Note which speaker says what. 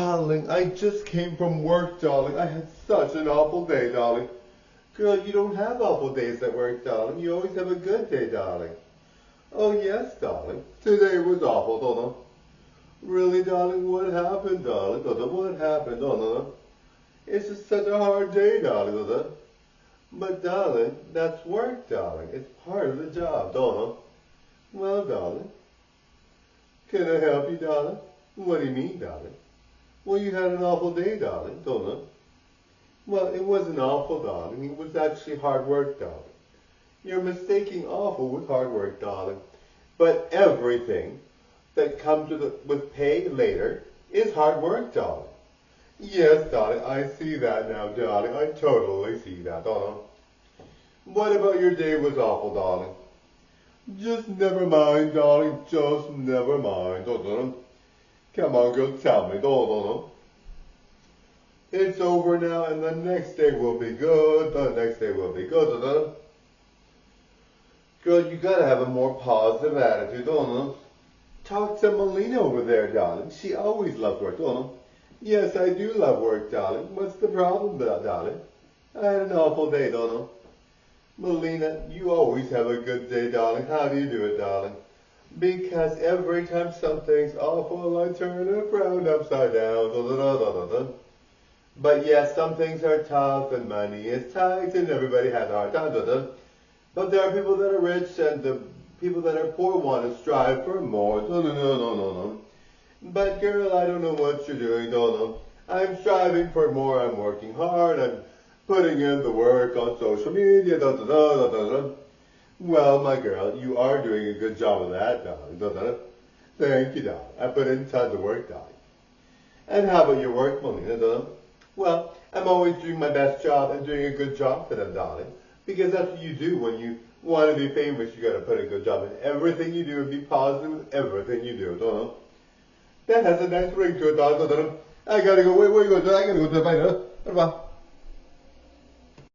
Speaker 1: Darling, I just came from work, darling. I had such an awful day, darling. Girl, you don't have awful days at work, darling. You always have a good day, darling. Oh, yes, darling. Today was awful, don't know. Really, darling? What happened, darling? Don't know what happened, don't know. It's just such a hard day, darling, don't know. But, darling, that's work, darling. It's part of the job, don't know. Well, darling, can I help you, darling? What do you mean, darling? Well, you had an awful day, darling, don't you? Well, it wasn't awful, darling. It was actually hard work, darling. You're mistaking awful with hard work, darling. But everything that comes with pay later is hard work, darling. Yes, darling, I see that now, darling. I totally see that, don't I? What about your day was awful, darling? Just never mind, darling. Just never mind, don't you? Come on, girl, tell me, don't you? It's over now, and the next day will be good. The next day will be good, don't you? Girl, you gotta have a more positive attitude, don't you? Talk to Melina over there, darling. She always loved work, don't you? Yes, I do love work, darling. What's the problem, darling? I had an awful day, don't you? Melina, you always have a good day, darling. How do you do it, darling? Because every time something's awful, I turn it around upside down. Da, da, da, da, da, da. But yes, some things are tough and money is tight and everybody has a hard time. Da, da. But there are people that are rich and the people that are poor want to strive for more. No, no, no, no, no, no. But girl, I don't know what you're doing. No, no. I'm striving for more. I'm working hard. I'm putting in the work on social media. Da, da, da, da, da, da. Well, my girl, you are doing a good job of that, darling. Da, da, da. Thank you, darling. I put in tons of work, darling. And how about your work, Melina, darling? Well, I'm always doing my best job and doing a good job for them, darling. Because that's what you do when you want to be famous. You got to put a good job in everything you do and be positive with everything you do, don't you? That has a nice ring to it, darling. I gotta go. Where are you going to? I gotta go to the bite, huh?